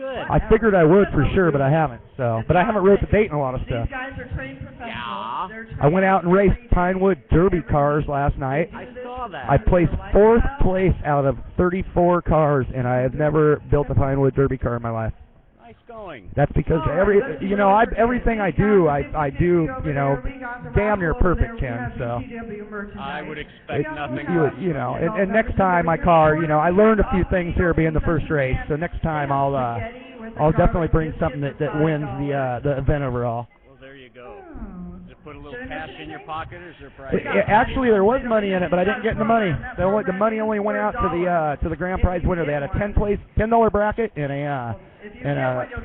good. I figured I would for sure, but I haven't. So, but I haven't wrote the date and a lot of stuff. These guys are trained professionals. Yeah. I went out and raced Pinewood Derby cars last night. I saw that. I placed 4th place out of 34 cars, and I have never built a Pinewood Derby car in my life. Nice going. That's because everything I do, damn near perfect, Ken. So I would expect nothing. And next time my car, I learned a few things here being the first race. So next time I'll definitely bring something that wins the event overall. Well, there you go. Just put a little cash in your pocket, or is there prize? Actually, there was money in it, but I didn't get the money. The money only went out to the grand prize winner. They had a $10 bracket and a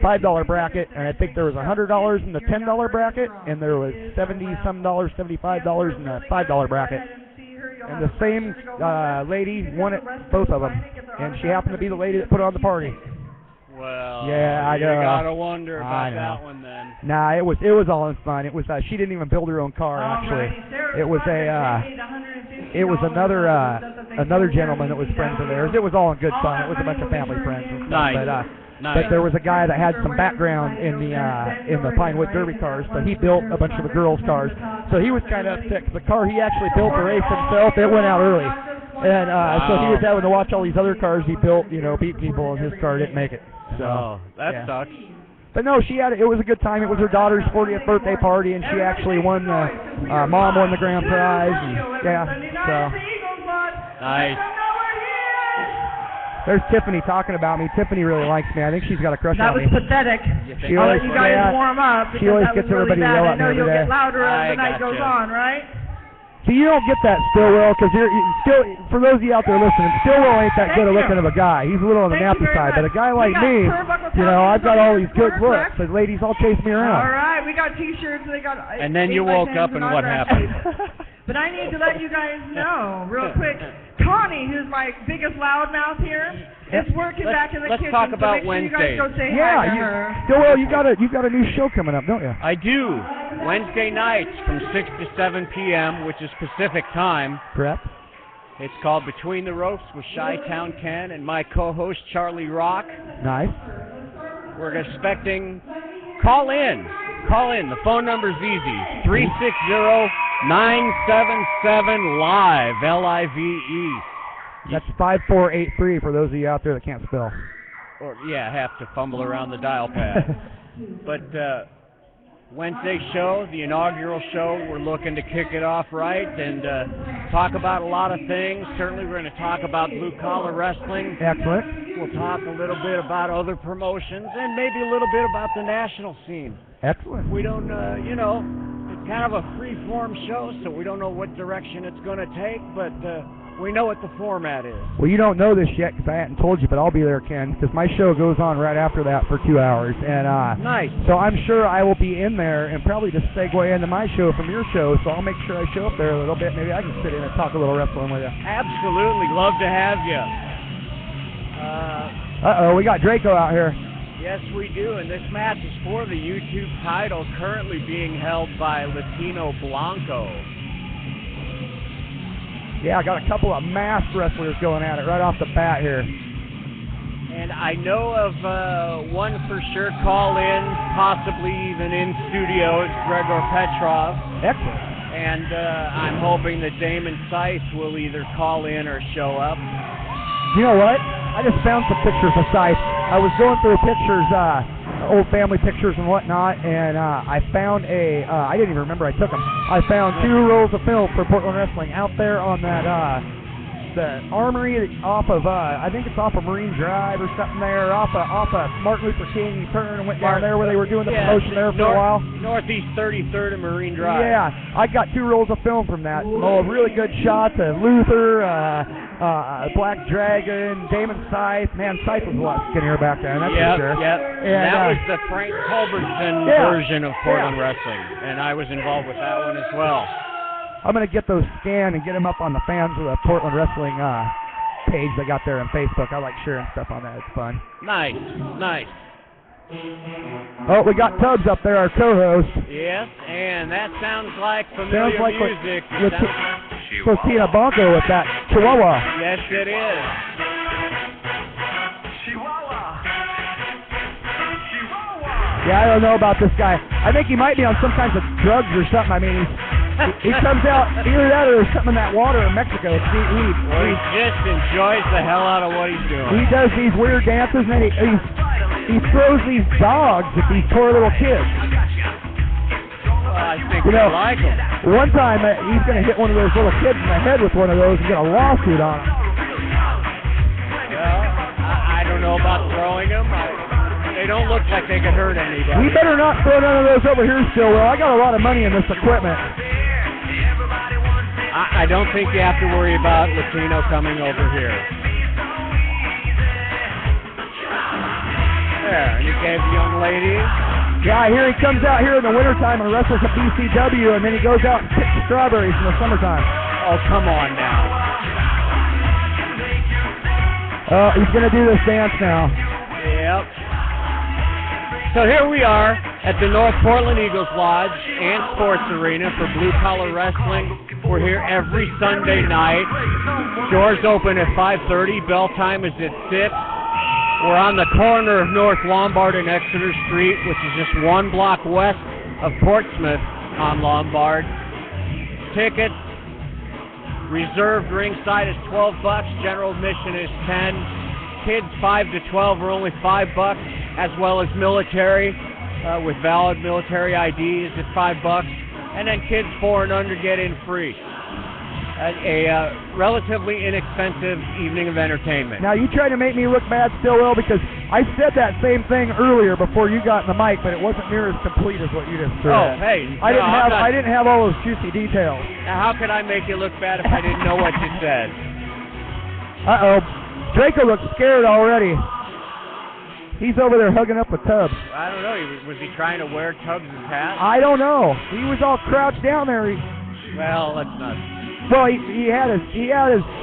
$5 bracket, and I think there was $100 in the $10 bracket, and there was $75 in the $5 bracket. And the same lady won it, both of them, and she happened to be the lady that put on the party. Well, yeah, I know. You gotta wonder about that one then. Nah, it was all in fun. It was she didn't even build her own car actually. It was another gentleman that was friends of theirs. It was all in good fun. It was a bunch of family friends and stuff. Nice. But there was a guy that had some background in the Pinewood Derby cars, so he built a bunch of the girls' cars. So he was kind of upset because the car he actually built to race himself, it went out early. And so he was having to watch all these other cars he built, beat people, and his car didn't make it. So that sucks. But no, it was a good time. It was her daughter's 40th birthday party, and she actually won mom won the grand prize. And, so. Nice. There's Tiffany talking about me. Tiffany really likes me. I think she's got a crush on me. That was pathetic. I'll let you guys warm up. She always gets everybody to yell at me every day. I know you'll get louder as the night goes on, right? See, you don't get that Stillwell because for those of you out there listening, Stillwell ain't that good a looking of a guy. He's a little on the nappy side, but a guy like me, I've got all these good looks. The ladies all chase me around. All right, we got T-shirts. And then you woke up, and what happened? But I need to let you guys know real quick. Connie, who's my biggest loudmouth here, is working back in the kitchen. Let's talk about so make Wednesday. sure you guys go say hi to her. Stillwell, you got a new show coming up, don't you? I do. Wednesday nights from 6 to 7 p.m., which is Pacific time. Correct. It's called Between the Ropes with Chi-Town Ken and my co-host Charlie Rock. Nice. We're expecting call in. The phone number's easy. 360-977-LIVE, LIVE. That's 5483 for those of you out there that can't spell. Or have to fumble around the dial pad. But Wednesday show, the inaugural show, we're looking to kick it off right and talk about a lot of things. Certainly we're going to talk about blue-collar wrestling. Excellent. We'll talk a little bit about other promotions and maybe a little bit about the national scene. Excellent. We don't, it's kind of a free-form show, so we don't know what direction it's going to take, but we know what the format is. Well, you don't know this yet because I hadn't told you, but I'll be there, Ken, because my show goes on right after that for 2 hours. And nice. So I'm sure I will be in there and probably just segue into my show from your show, so I'll make sure I show up there a little bit. Maybe I can sit in and talk a little wrestling with you. Absolutely. Love to have you. We got Draco out here. Yes, we do, and this match is for the YouTube title, currently being held by Latino Blanco. Yeah, I got a couple of masked wrestlers going at it right off the bat here. And I know of one for sure call-in, possibly even in studio. It's Gregor Petrov. Excellent. And I'm hoping that Damon Scythe will either call in or show up. You know what? I just found some pictures of Scythe. I was going through pictures, old family pictures and whatnot, and I found I didn't even remember I took them. I found 2 rolls of film for Portland Wrestling out there on that, the Armory off of, I think it's off of Marine Drive or something there, off of Martin Luther King. You turn and went down there where they were doing the promotion there for a while. Northeast 33rd and Marine Drive. Yeah, I got 2 rolls of film from that. Really good shots of Luther, Black Dragon, Damon Scythe. Man, Scythe was a lot skinnier back then, that's for sure. Yep. And, that was the Frank Culbertson version of Portland Wrestling, and I was involved with that one as well. I'm going to get those scanned and get them up on the fans of the Portland Wrestling page they got there on Facebook. I like sharing stuff on that. It's fun. Nice. Oh, we got Tubbs up there, our co-host. Yes, and that sounds like familiar music. Tina Bongo with that Chihuahua. Yes, it is. Chihuahua. Yeah, I don't know about this guy. I think he might be on some kinds of drugs or something. I mean, he comes out, either that or there's something in that water in Mexico. He just enjoys the hell out of what he's doing. He does these weird dances, and then he throws these dogs at these poor little kids. Well, I think they like him. One time, he's going to hit one of those little kids in the head with one of those and get a lawsuit on him. Well, I don't know about throwing them. They don't look like they could hurt anybody. We better not throw none of those over here still, Will. I got a lot of money in this equipment. I don't think you have to worry about Latino coming over here. There, and you gave the young lady. Yeah, here he comes out here in the wintertime and wrestles at BCW, and then he goes out and picks strawberries in the summertime. Oh, come on now. Oh, he's going to do this dance now. Yep. So here we are at the North Portland Eagles Lodge and Sports Arena for Blue Collar Wrestling. We're here every Sunday night. Doors open at 5:30. Bell time is at 6. We're on the corner of North Lombard and Exeter Street, which is just one block west of Portsmouth on Lombard. Tickets reserved ringside is $12. General admission is $10. Kids 5 to 12 are only $5, as well as military with valid military IDs at $5, and then kids 4 and under get in free. A relatively inexpensive evening of entertainment. Now you try to make me look bad still, Will, because I said that same thing earlier before you got in the mic, but it wasn't near as complete as what you just said. Oh, hey, I didn't have all those juicy details. Now, how could I make you look bad if I didn't know what you said? Uh-oh. Draco looks scared already. He's over there hugging up with Tubbs. I don't know. Was he trying to wear Tubbs' hat? I don't know. He was all crouched down there. Well, let's not. Well, he had his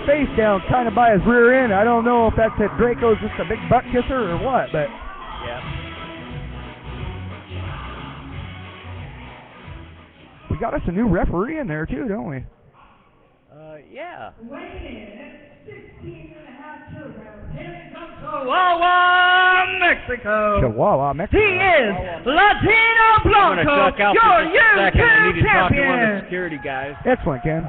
face down kind of by his rear end. I don't know if that's that Draco's just a big butt kisser or what, but. Yeah. We got us a new referee in there too, don't we? Yeah. Chihuahua, Mexico. Chihuahua, Mexico. He is Latino Blanco, your YouTube I need to talk to champion. one of the security guys. Excellent, Ken.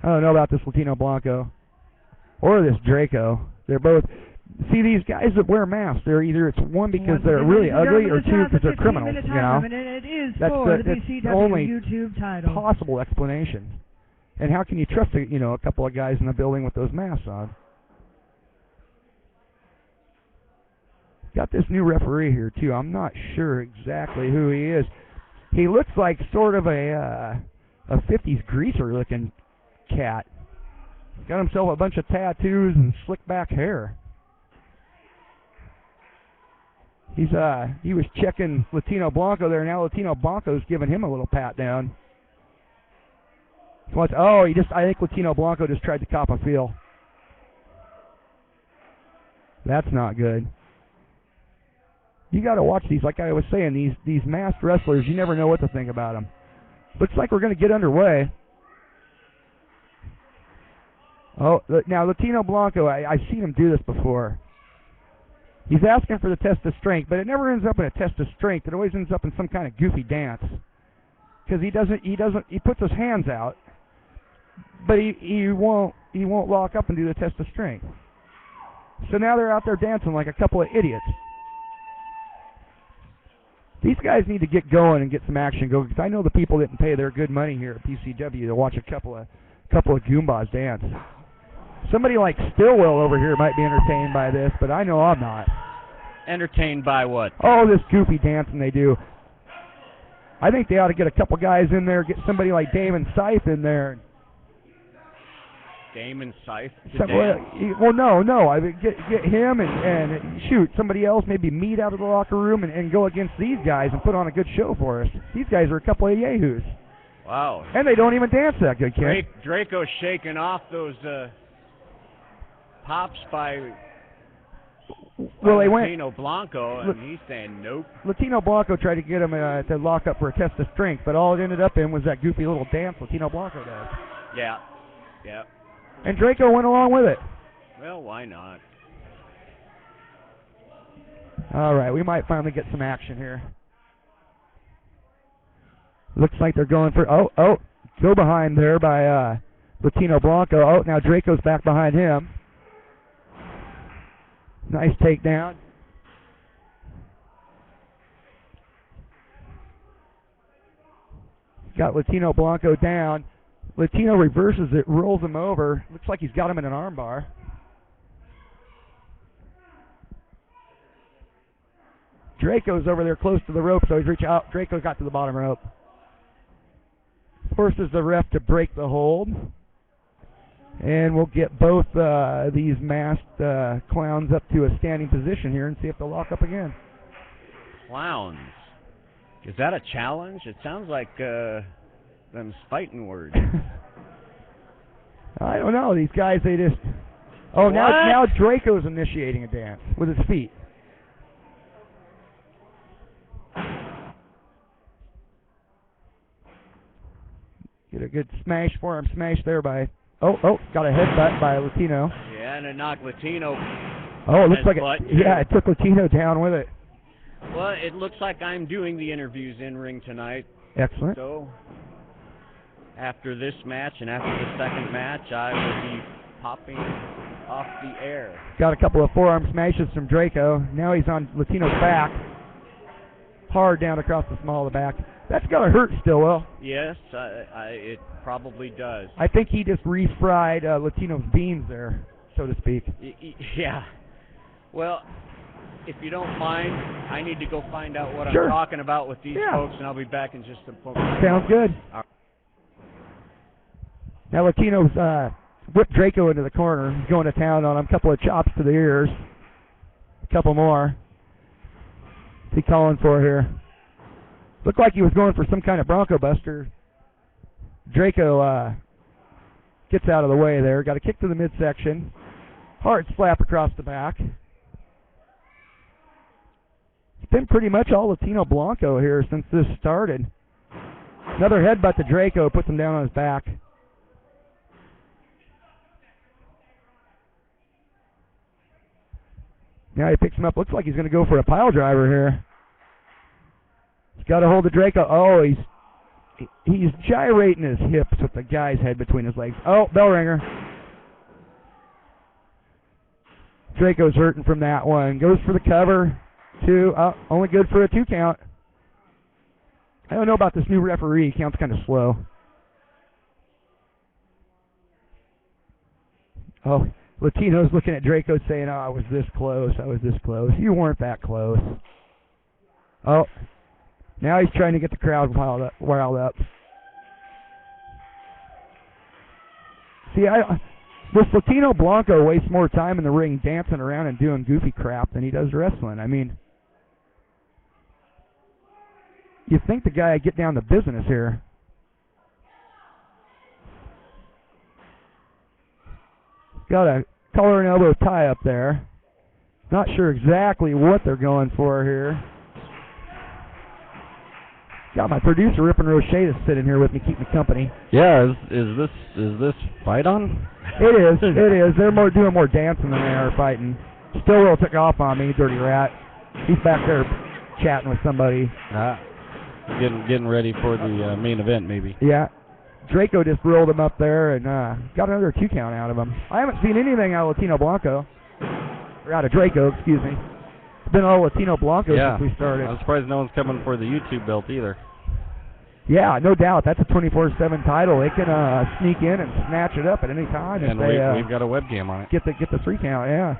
I don't know about this Latino Blanco or this Draco. They're both. See, these guys that wear masks, they're either it's one because they're really ugly or two because they're criminals. You know, that's the only YouTube title. Possible explanation. And how can you trust a couple of guys in the building with those masks on? Got this new referee here too. I'm not sure exactly who he is. He looks like sort of a 50s greaser looking cat. Got himself a bunch of tattoos and slick back hair. He was checking Latino Blanco there. Now Latino Blanco's giving him a little pat down. I think Latino Blanco just tried to cop a feel. That's not good. You got to watch these. Like I was saying, these masked wrestlers, you never know what to think about them. Looks like we're going to get underway. Oh, now Latino Blanco, I've seen him do this before. He's asking for the test of strength, but it never ends up in a test of strength. It always ends up in some kind of goofy dance. Because he puts his hands out, but he won't lock up and do the test of strength. So now they're out there dancing like a couple of idiots. These guys need to get going and get some action going, because I know the people didn't pay their good money here at PCW to watch a couple of Goombas dance. Somebody like Stillwell over here might be entertained by this, but I know I'm not. Entertained by what? Oh, this goofy dancing they do. I think they ought to get a couple guys in there, get somebody like Damon Seif in there. Damon Seif? Well, no. I mean, get him and shoot somebody else, maybe Mead out of the locker room and go against these guys and put on a good show for us. These guys are a couple of yahoos. Wow. And they don't even dance that good, kid. Draco's shaking off those pops by Latino Blanco, and he's saying nope. Latino Blanco tried to get him to lock up for a test of strength, but all it ended up in was that goofy little dance Latino Blanco does. Yeah. And Draco went along with it. Well, why not? All right, we might finally get some action here. Looks like they're going for, go behind there by Latino Blanco. Oh, now Draco's back behind him. Nice takedown. Got Latino Blanco down. Latino reverses it, rolls him over. Looks like he's got him in an armbar. Draco's over there close to the rope, so he's reaching out. Draco got to the bottom rope. Forces the ref to break the hold. And we'll get both these masked clowns up to a standing position here and see if they'll lock up again. Clowns. Is that a challenge? It sounds like them fighting words. I don't know. These guys, they just... Oh, now Draco's initiating a dance with his feet. Get a good smash for him. Smash there by... Oh, got a headbutt by Latino. Yeah, and it knocked Latino. Oh, it looks like it took Latino down with it. Well, it looks like I'm doing the interviews in ring tonight. Excellent. So, after this match and after the second match, I will be popping off the air. Got a couple of forearm smashes from Draco. Now he's on Latino's back. Hard down across the small of the back. That's got to hurt still, Will. Yes, it probably does. I think he just refried Latino's beans there, so to speak. Yeah. Well, if you don't mind, I need to go find out what Sure. I'm talking about with these folks, and I'll be back in just a moment. Sounds good. All right. Now Latino's whipped Draco into the corner. He's going to town on him. A couple of chops to the ears. A couple more. What's he calling for here? Looked like he was going for some kind of Bronco Buster. Draco gets out of the way there. Got a kick to the midsection. Hard slap across the back. It's been pretty much all Latino Blanco here since this started. Another headbutt to Draco, puts him down on his back. Now he picks him up. Looks like he's going to go for a pile driver here. He's got a hold of Draco. Oh, he's gyrating his hips with the guy's head between his legs. Oh, bell ringer. Draco's hurting from that one. Goes for the cover. Two. Only good for a 2 count. I don't know about this new referee. He counts kind of slow. Oh, Latino's looking at Draco saying, I was this close. I was this close. You weren't that close. Oh. Now he's trying to get the crowd riled up. See, this Latino Blanco wastes more time in the ring dancing around and doing goofy crap than he does wrestling. I mean, you think the guy would get down to business here. Got a collar and elbow tie up there. Not sure exactly what they're going for here. Got my producer Rip and Roche is sitting here with me, keeping me company. Yeah, is this fight on? It is. They're doing more dancing than they are fighting. Stillwell took off on me, dirty rat. He's back there chatting with somebody. Getting ready for the main event, maybe. Yeah. Draco just rolled him up there and got another 2 count out of him. I haven't seen anything out of Latino Blanco. Or out of Draco, excuse me. It's been all Latino Blanco since we started. I'm surprised no one's coming for the YouTube belt either. Yeah, no doubt. That's a 24/7 title. They can sneak in and snatch it up at any time. And we've got a webcam on it. Get the 3 count, yeah.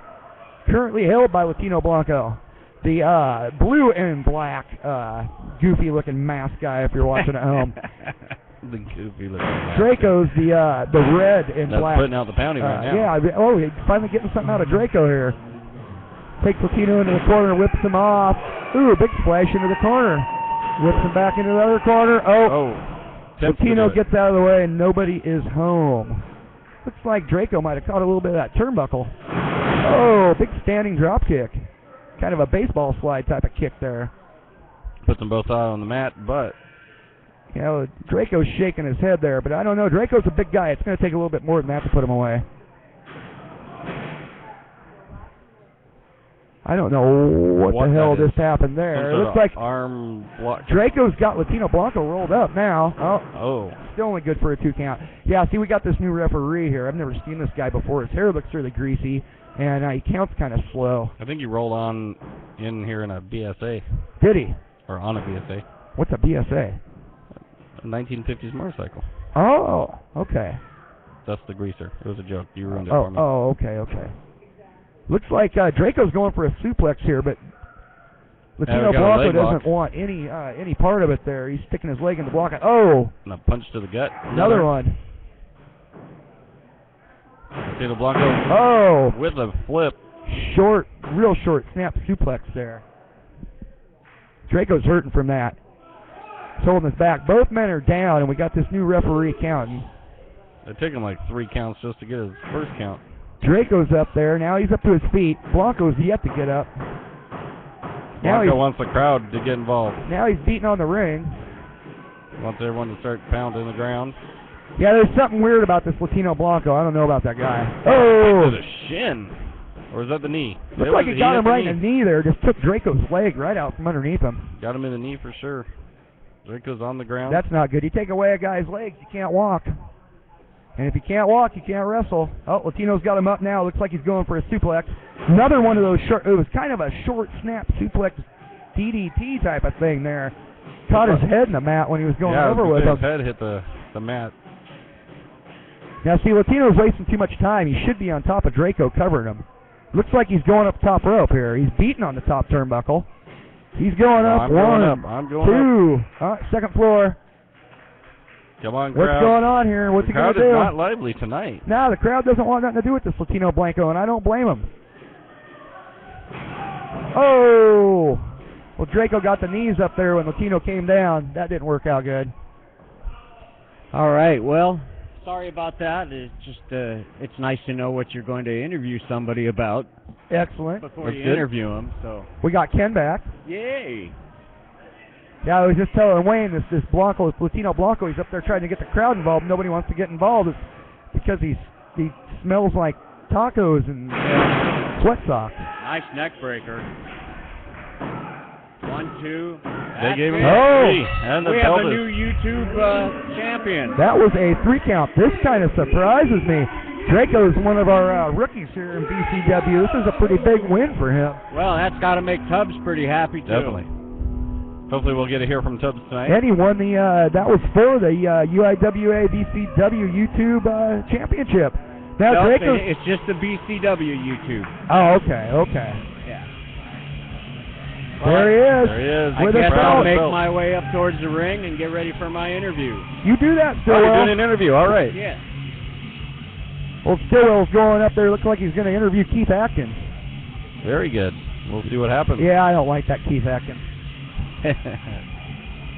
Currently held by Latino Blanco. The blue and black goofy-looking mask guy if you're watching at home. The goofy looking mask. Draco's the red and That's black. putting out the pounding right now. Yeah, he's finally getting something out of Draco here. Takes Latino into the corner, whips him off. Ooh, big splash into the corner. Whips him back into the other corner. Latino gets out of the way and nobody is home. Looks like Draco might have caught a little bit of that turnbuckle. Oh, big standing drop kick. Kind of a baseball slide type of kick there. Puts them both out on the mat, but... You know, Draco's shaking his head there, but I don't know. Draco's a big guy. It's going to take a little bit more than that to put him away. I don't know what the hell just happened there. It looks like arm block. Draco's got Latino Blanco rolled up now. Oh. Still only good for a 2 count. Yeah, see, we got this new referee here. I've never seen this guy before. His hair looks really greasy, and he counts kind of slow. I think he rolled on in here in a BSA. Did he? Or on a BSA. What's a BSA? A 1950s motorcycle. Oh, okay. That's the greaser. It was a joke. You ruined it for me. Oh, okay. Looks like Draco's going for a suplex here, but Latino Blanco doesn't want any part of it there. He's sticking his leg in the block. Oh! And a punch to the gut. Another one. Latino Blanco. Oh! With a flip. Real short snap suplex there. Draco's hurting from that. He's holding his back. Both men are down, and we got this new referee counting. It took him like 3 counts just to get his first count. Draco's up there. Now he's up to his feet. Blanco's yet to get up. Blanco wants the crowd to get involved. Now he's beating on the ring. Wants everyone to start pounding the ground. Yeah, there's something weird about this Latino Blanco. I don't know about that guy. Oh! To the shin. Or is that the knee? Looks like he got him right in the knee there. Just took Draco's leg right out from underneath him. Got him in the knee for sure. Draco's on the ground. That's not good. You take away a guy's legs, you can't walk. And if you can't walk, you can't wrestle. Oh, Latino's got him up now. Looks like he's going for a suplex. Another one of those short, it was kind of a short snap suplex DDT type of thing there. Caught his head in the mat when he was going over with him. His head hit the mat. Now, see, Latino's wasting too much time. He should be on top of Draco covering him. Looks like he's going up top rope here. He's beating on the top turnbuckle. He's going up. I'm going up. Second floor. Come on, crowd. What's going on here? What's he going to do? The crowd is not lively tonight. No, the crowd doesn't want nothing to do with this Latino Blanco, and I don't blame him. Oh! Well, Draco got the knees up there when Latino came down. That didn't work out good. All right, well, sorry about that. It's just, it's nice to know what you're going to interview somebody about. Excellent. Before you interview him, so. We got Ken back. Yay! Yeah, I was just telling Wayne, this Blanco, this Latino Blanco, he's up there trying to get the crowd involved. Nobody wants to get involved. It's because he smells like tacos and sweat socks. Nice neck breaker. 1, 2. They gave him 3. And we have a new YouTube champion. That was a 3 count. This kind of surprises me. Draco's one of our rookies here in BCW. This is a pretty big win for him. Well, that's got to make Tubbs pretty happy, too. Definitely. Hopefully we'll get to hear from Tubbs tonight. And he won the, that was for the UIWA BCW YouTube championship. Now no, Draco's... It's just the BCW YouTube. Oh, okay. Yeah. Well, there he is. There he is. I guess I'll make my way up towards the ring and get ready for my interview. You do that, Stillwell. You're doing an interview, all right. Yeah. Well, Stillwell's going up there. Looks like he's going to interview Keith Atkins. Very good. We'll see what happens. Yeah, I don't like that Keith Atkins.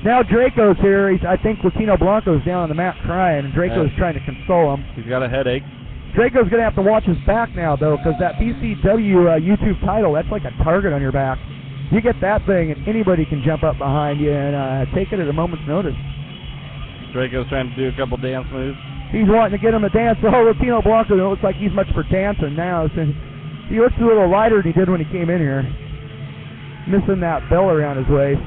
Now Draco's here. I think Latino Blanco's down on the mat crying, and Draco's trying to console him. He's got a headache. Draco's going to have to watch his back now, though, because that BCW YouTube title, that's like a target on your back. You get that thing, and anybody can jump up behind you and take it at a moment's notice. Draco's trying to do a couple dance moves. He's wanting to get him to dance. Oh, Latino Blanco, it looks like he's much for dancing now. So he looks a little lighter than he did when he came in here. Missing that bell around his waist.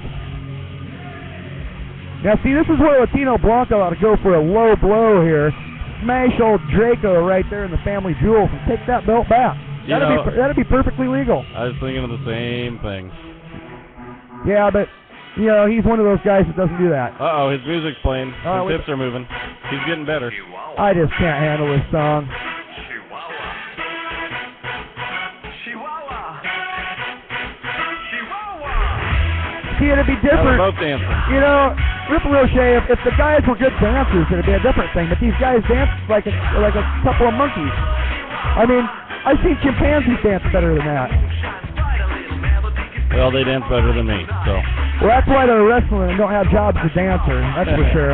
Now, see, this is where Latino Blanco ought to go for a low blow here. Smash old Draco right there in the family jewels and take that belt back. That'd be perfectly legal. I was thinking of the same thing. Yeah, but, you know, he's one of those guys that doesn't do that. Uh-oh, his music's playing. His hips are moving. He's getting better. I just can't handle this song. See, it'd be different. Both dancing. You know, Rip and Roche, if the guys were good dancers, it'd be a different thing. But these guys dance like a couple of monkeys. I mean, I've seen chimpanzees dance better than that. Well, they dance better than me, so. Well, that's why they're wrestling and don't have jobs as a dancer. That's for sure.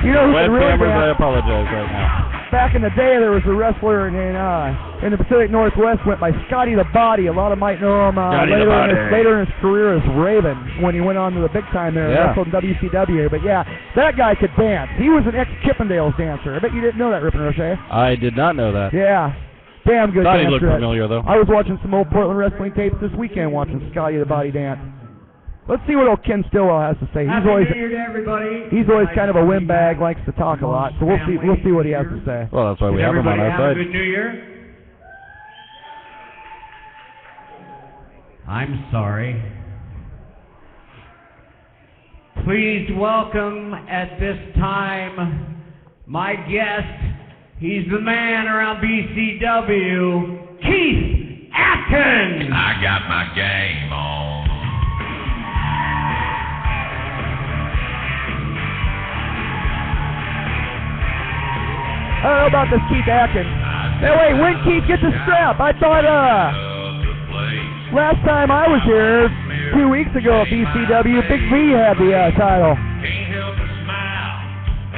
You know who can really dance? I apologize right now. Back in the day, there was a wrestler in the Pacific Northwest went by Scotty the Body. A lot of might know him later in his career as Raven when he went on to the big time there and wrestled in WCW. But yeah, that guy could dance. He was an ex-Chippendales dancer. I bet you didn't know that, Rip and Roche. I did not know that. Yeah. Damn good Thought he dancer. looked familiar, though. I was watching some old Portland wrestling tapes this weekend, watching Scotty the Body dance. Let's see what old Ken Stillwell has to say. Happy New Year to everybody. He's always kind of a windbag, likes to talk a lot. So we'll see what he has to say. Well, that's why we have him on our have side. a good New Year. I'm sorry. Please welcome at this time my guest. He's the man around BCW, Keith Atkins. I got my game on. I don't know about this Keith Atkins. Hey, wait, when Keith gets the strap? I thought, last time I was here, 2 weeks ago at BCW, Big V had the title.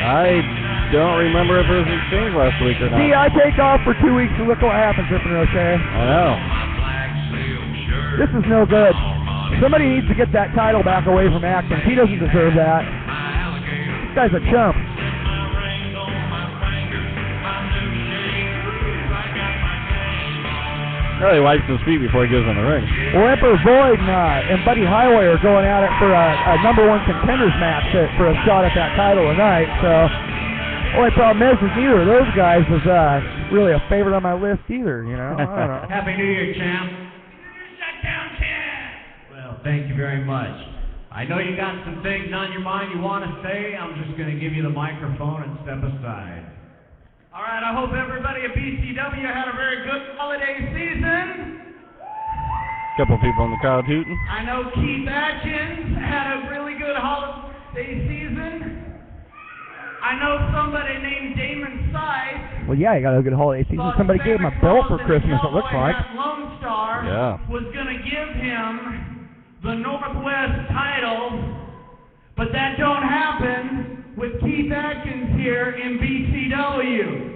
I don't remember if it was exchanged last week or not. See, I take off for 2 weeks and look what happens, Ripper Roche. I know. This is no good. Somebody needs to get that title back away from Atkins. He doesn't deserve that. This guy's a chump. Well, he wipes his feet before he goes in the ring. Well, Emperor Void and Buddy Highway are going at it for a number one contenders match for a shot at that title tonight. So, only problem is neither of those guys is really a favorite on my list either. You know, I don't know. Happy New Year, champ. Shut down, champ. Well, thank you very much. I know you got some things on your mind you want to say. I'm just going to give you the microphone and step aside. All right, I hope everybody at BCW had a very good holiday season. Couple people in the crowd hooting. I know Keith Atkins had a really good holiday season. I know somebody named Damon Sykes. Well, yeah, he got a good holiday season. Somebody gave him a belt for Christmas, it looks like. Lone Star was going to give him the Northwest title, but that don't happen with Keith Atkins here in BCW.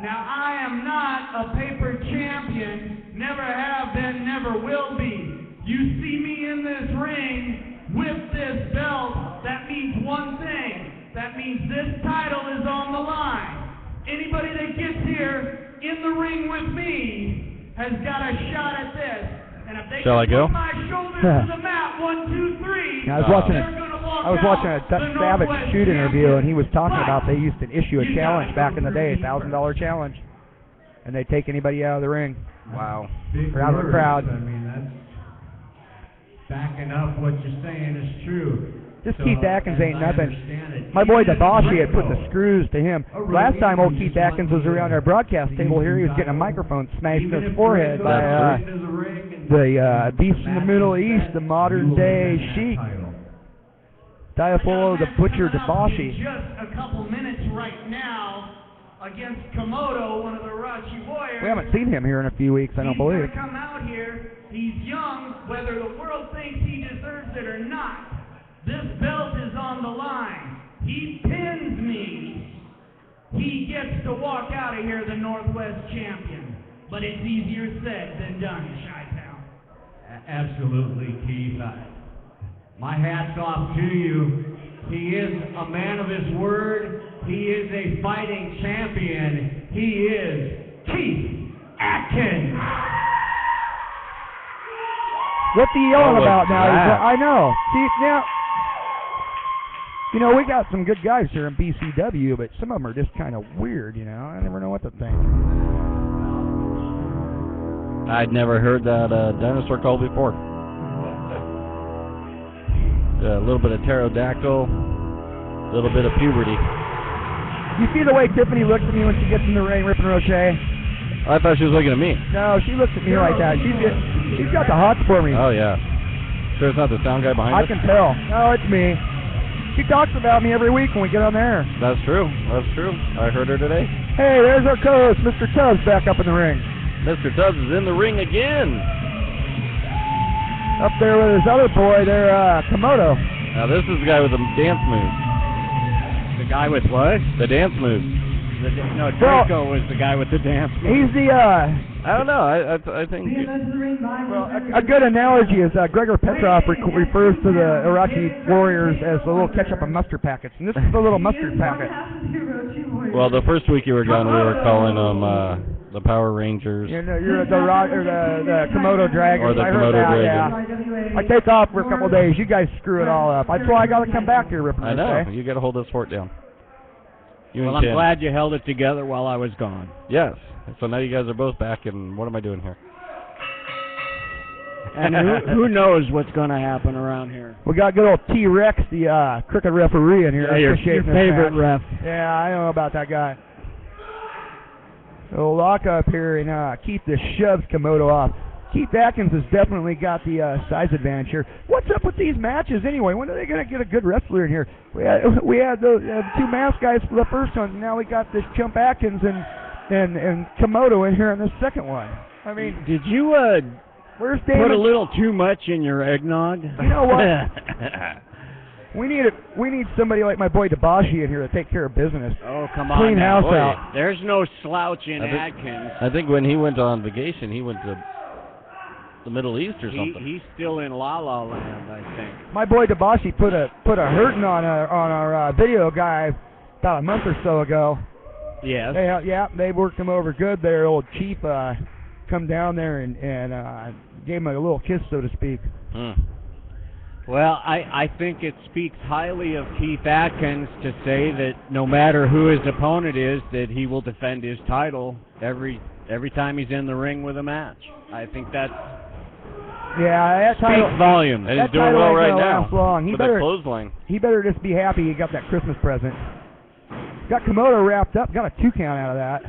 Now, I am not a paper champion, never have been, never will be. You see me in this ring with this belt, that means one thing. That means this title is on the line. Anybody that gets here in the ring with me has got a shot at this. And if they Shall I go? put my shoulders to the mat, 1, 2, 3, I was watching a Dutch Savage shoot interview, and he was talking about they used to issue a challenge back in the day, $1,000 challenge, and they take anybody out of the ring. Wow. Or out of the crowd. I mean, that's backing up what you're saying is true. This So, Keith Atkins as ain't I nothing. understand it, My boy even Dabashi had put the Greco, screws to him. Last time old Keith Atkins was around our broadcast table here, he was getting a microphone smashed in his forehead by the beast in the Middle East, the modern day Sheik. Diafolo the Butcher Dabashi. Just a couple minutes right now against Komodo, one of the Rachi Warriors. We haven't seen him here in a few weeks, I don't believe. He's going to come out here. He's young, whether the world thinks he deserves it or not. This belt is on the line. He pins me. He gets to walk out of here the Northwest champion. But it's easier said than done, Chi-Town. Absolutely, Keith. My hat's off to you. He is a man of his word. He is a fighting champion. He is Keith Atkins. What's he yelling What was about now? that? I know. See, now, you know, we got some good guys here in BCW, but some of them are just kind of weird, you know. I never know what to think. I'd never heard that dinosaur call before. A little bit of pterodactyl, a little bit of puberty. You see the way Tiffany looks at me when she gets in the ring, Rip and Roche? I thought she was looking at me. No, she looks at me like that. She's got the hots for me. Oh, yeah. Sure it's not the sound guy behind I us? can tell. No, it's me. She talks about me every week when we get on there. That's true. That's true. I heard her today. Hey, there's our co-host, Mr. Tubbs, back up in the ring. Mr. Tubbs is in the ring again. Up there with his other boy there, Komodo. Now, this is the guy with the dance moves. The guy with what? The dance moves. No, Draco was the guy with the dance. He's the, I don't know. I think... well, a good analogy is Gregor Petrov refers to the Iraqi warriors as the little ketchup and mustard packets, and this is the little mustard packet. Well, the first week you were gone, we were calling them the Power Rangers. You're the Komodo Dragons. Or the I heard Komodo that, Dragons. yeah. I take off for a couple of days. You guys screw it all up. That's why I got to come back here, Ripper. I know. You got to hold this fort down. Well, I'm glad you held it together while I was gone. Yes. So now you guys are both back, and what am I doing here? And who knows what's going to happen around here. We got good old T-Rex, the cricket referee in here. Yeah, your favorite ref. Yeah, I don't know about that guy. So lock up here, and Keith just shoves Komodo off. Keith Atkins has definitely got the size advantage here. What's up with these matches anyway? When are they going to get a good wrestler in here? We had those two mask guys for the first one, and now we got this Chump Atkins and Komodo in here in the second one. I mean, did you where's David? Put a little too much in your eggnog? You know what? We need somebody like my boy Debashi in here to take care of business. Oh, come on. Clean now. house out. There's no slouch in Atkins. I think when he went on vacation, he went to the Middle East or something. He's still in La La Land, I think. My boy Debashi put a hurting on our video guy about a month or so ago. Yes. They worked him over good there. Old Chief come down there and gave him a little kiss, so to speak. Well, I think it speaks highly of Keith Atkins to say that no matter who his opponent is, that he will defend his title every time he's in the ring with a match. I think that speaks volumes. And he's doing well right now. Long. With a clothesline. He better just be happy he got that Christmas present. Got Komodo wrapped up, got a 2 count out of that.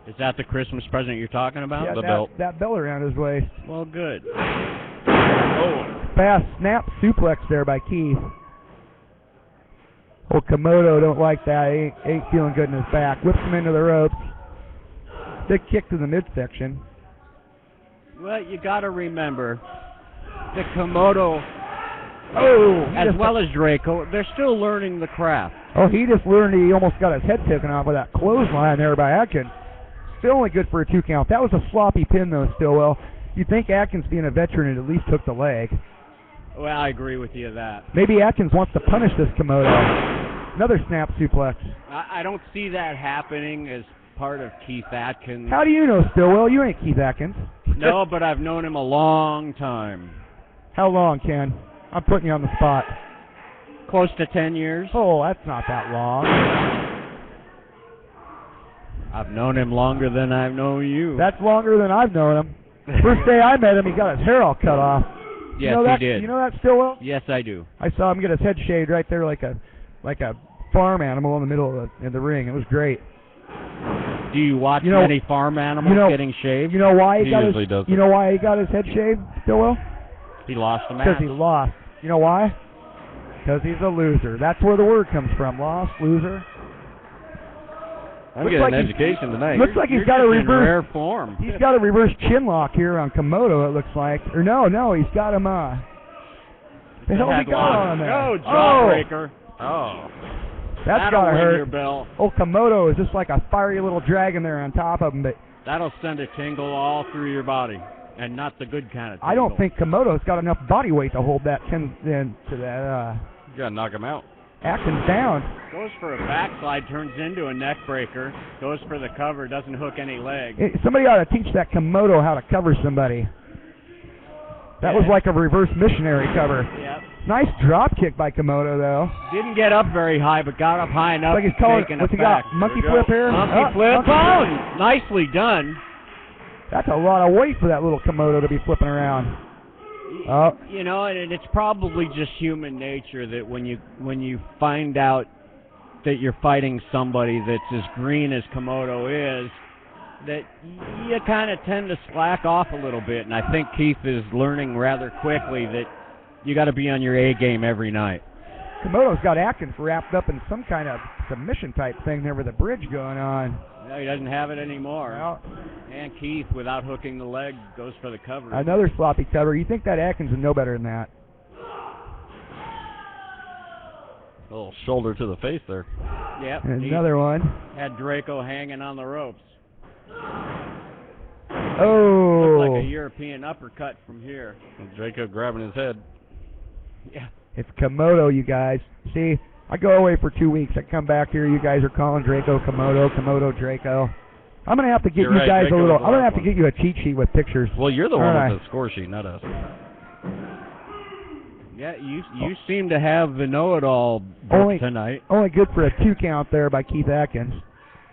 Is that the Christmas present you're talking about? Yeah, the belt. That belt around his waist. Well, good. Fast snap suplex there by Keith. Old Komodo don't like that. Ain't feeling good in his back. Whips him into the ropes. Big kick to the midsection. Well, you got to remember, the Komodo, as well as Draco, they're still learning the craft. Oh, he just learned he almost got his head taken off with that clothesline there by Atkins. Still only good for a 2 count. That was a sloppy pin, though, Stillwell. You'd think Atkins, being a veteran, at least took the leg. Well, I agree with you that. Maybe Atkins wants to punish this Komodo. Another snap suplex. I don't see that happening as part of Keith Atkins. How do you know, Stillwell? You ain't Keith Atkins. No, but I've known him a long time. How long, Ken? I'm putting you on the spot. Close to 10 years. Oh, that's not that long. I've known him longer than I've known you. That's longer than I've known him. First day I met him, he got his hair all cut off. Yes, he did. You know that, Stillwell? Yes, I do. I saw him get his head shaved right there like a farm animal in the middle of the ring. It was great. Do you watch many farm animals getting shaved? You know why he usually does. You know why he got his head shaved, Stillwell? He lost the match. Because he lost. You know why? Because he's a loser. That's where the word comes from. Lost, loser. I'm getting an education tonight. Looks like he's got a reverse. In rare form. He's got a reverse chin lock here on Komodo. It looks like. Or no, he's got him. The hell he got on him there? Oh, jawbreaker. Oh. That's gotta hurt. Your bell. Oh, Komodo is just like a fiery little dragon there on top of him. But that'll send a tingle all through your body, and not the good kind of tingle. I don't think Komodo's got enough body weight to hold that to that. You gotta knock him out. Atkins down. Goes for a backslide, turns into a neck breaker. Goes for the cover, doesn't hook any leg. Somebody ought to teach that Komodo how to cover somebody. That was like a reverse missionary cover. Yep. Nice drop kick by Komodo, though. Didn't get up very high, but got up high enough like he's calling, taking what's it he back. got? Monkey flip here? Monkey flip. Oh, nicely done. That's a lot of weight for that little Komodo to be flipping around. Oh. You know, and it's probably just human nature that when you find out that you're fighting somebody that's as green as Komodo is, that you kind of tend to slack off a little bit. And I think Keith is learning rather quickly that you got to be on your A game every night. Komodo's got Atkins wrapped up in some kind of submission type thing there with a bridge going on. No, he doesn't have it anymore. Well, and Keith, without hooking the leg, goes for the cover. Another sloppy cover. You think that Atkins would know better than that? A little shoulder to the face there. Yep. And another one. Had Draco hanging on the ropes. Oh. Looked like a European uppercut from here. And Draco grabbing his head. Yeah. It's Komodo, you guys. See, I go away for 2 weeks. I come back here. You guys are calling Draco Komodo, Komodo Draco. I'm gonna have to get You're you right, guys Draco a little. was the I'm gonna last have to one. get you a cheat sheet with pictures. Well, you're the one Alright. with the score sheet, not us. Yeah, you seem to have the know-it-all book Only- tonight. Only good for a 2 count there by Keith Atkins.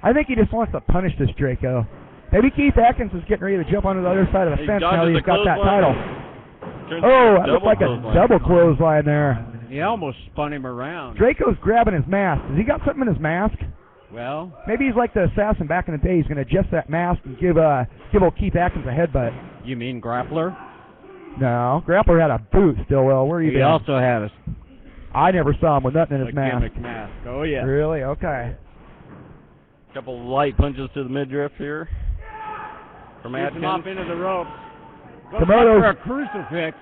I think he just wants to punish this Draco. Maybe Keith Atkins is getting ready to jump onto the other side of the He fence now dodges that he's the got that clothesline. title. Turns Oh, that double looked like a clothesline. double clothesline there. He almost spun him around. Draco's grabbing his mask. Has he got something in his mask? Well, Maybe he's like the assassin back in the day. He's going to adjust that mask and give old Keith Atkins a headbutt. you mean grappler? No, Grappler had a boot, Stillwell. Where you He been? also had a I never saw him with nothing in his mask. gimmick mask. Oh, yeah. Really? Okay. Couple light punches to the midriff here from Shoots him off Atkins. into the ropes. Goes Komodo's- up for a crucifix.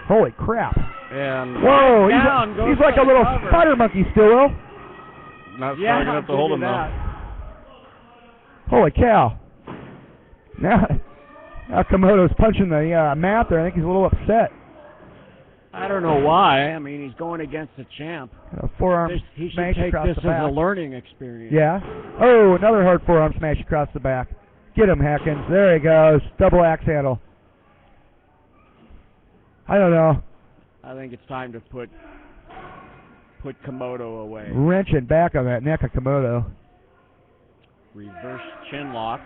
Holy crap. And Whoa, down, goes he's like for a the little cover. spider monkey, Stillwell. not Yeah, strong enough to I'll hold give him, you though. that. Holy cow. Now Komodo's punching the mat there. I think he's a little upset. I don't know why. I mean, he's going against a champ. A forearm He should smash take across this the as back. a learning experience. Yeah. Oh, another hard forearm smash across the back. Get him, Hackins. There he goes. Double axe handle. I don't know. I think it's time to put Komodo away. Wrenching back on that neck of Komodo. Reverse chin lock.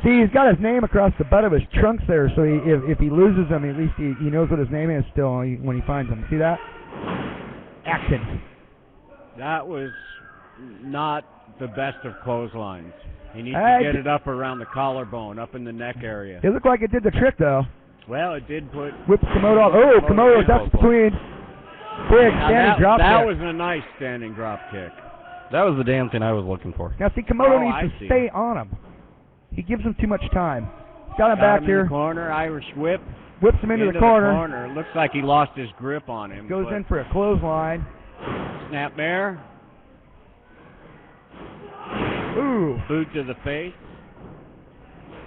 See, he's got his name across the butt of his trunks there, so if he loses him, at least he knows what his name is still when he finds him. See that? Action. That was not the best of clotheslines. He needs I to get d- it up around the collarbone, up in the neck area. It looked like it did the trick, though. Well, it did put... Whips Komodo off. Oh, Komodo ducks between. Big Now standing drop that kick. was a nice standing drop kick. That was the damn thing I was looking for. Now, see, Komodo Oh, I needs to see. stay on him. He gives him too much time. Got him Got back him here. in the corner, Irish whip. Whips him into the corner. Looks like he lost his grip on him. Goes but in for a clothesline. Snapmare. Ooh. Boot to the face.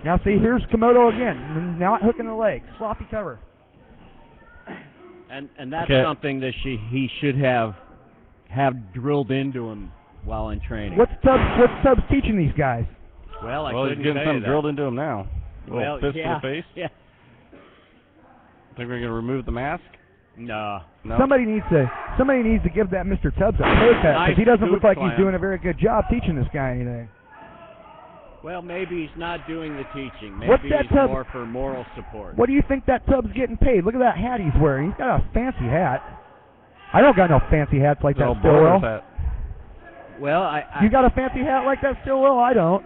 Now, see, here's Komodo again. Not hooking the leg. Sloppy cover. And that's Okay. something that he should have drilled into him while in training. What's Tubbs teaching these guys? Well, I Well, he's couldn't getting tell something you drilled that. into him now. A little Well, fist yeah, to the face. Yeah. Think we're gonna remove the mask? No. No. Somebody needs to give that Mr. Tubbs a pay cut Nice because he doesn't look scoop like he's slam. doing a very good job teaching this guy anything. Well, maybe he's not doing the teaching. Maybe What's that he's Tubbs- more for moral support. What do you think that Tubbs getting paid? Look at that hat he's wearing. He's got a fancy hat. I don't got no fancy hats like that, Little Stillwell. bowler's hat. Well, I You got a fancy hat like that, Stillwell? I don't.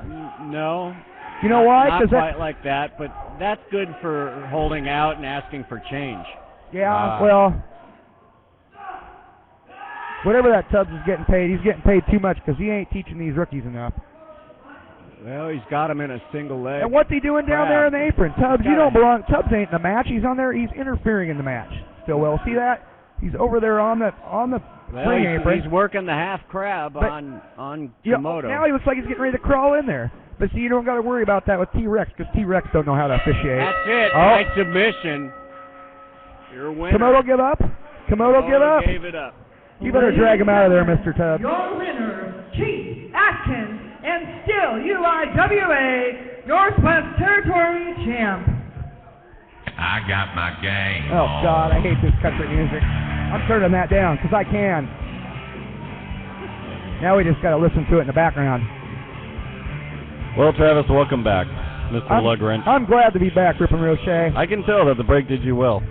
no. You know why? Not 'Cause quite like that, but that's good for holding out and asking for change. yeah, well, whatever that Tubbs is getting paid, he's getting paid too much because he ain't teaching these rookies enough. Well, he's got him in a single leg. And what's he doing down Crap. there in the apron? Tubbs, you Gotta- don't belong. Tubbs ain't in the match. He's on there. He's interfering in the match. Stillwell, see that? He's over there on the Well, ring apron. he's working the half crab But- on Yeah, Komodo. now he looks like he's getting ready to crawl in there. But see, you don't got to worry about that with T-Rex because T-Rex don't know how to officiate. That's it. Oh. Nice submission. You're a winner. Komodo give up? Komodo give up? Gave it up. You better drag him out of there, Mr. Tubbs. Your winner, Keith Atkins, and still UIWA Northwest Territory champ. I got my game Oh, on. God, I hate this country music. I'm turning that down because I can. Now we just got to listen to it in the background. Well, Travis, welcome back, Mr. Lugwrench. I'm glad to be back, Rip and Rochet. I can tell that the break did you well.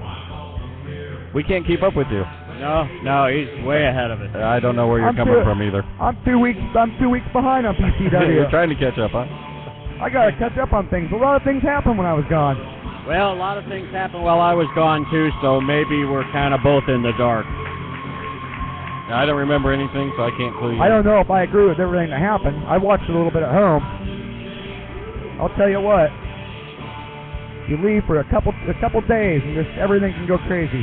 We can't keep up with you. No, he's way ahead of it. I don't know where you're I'm coming too- from either. I'm 2 weeks behind on PCW. You're trying to catch up, huh? I got to catch up on things. A lot of things happened when I was gone. Well, a lot of things happened while I was gone too, so maybe we're kind of both in the dark. I don't remember anything, so I can't clue you. I don't know if I agree with everything that happened. I watched it a little bit at home. I'll tell you what. You leave for a couple days and just everything can go crazy.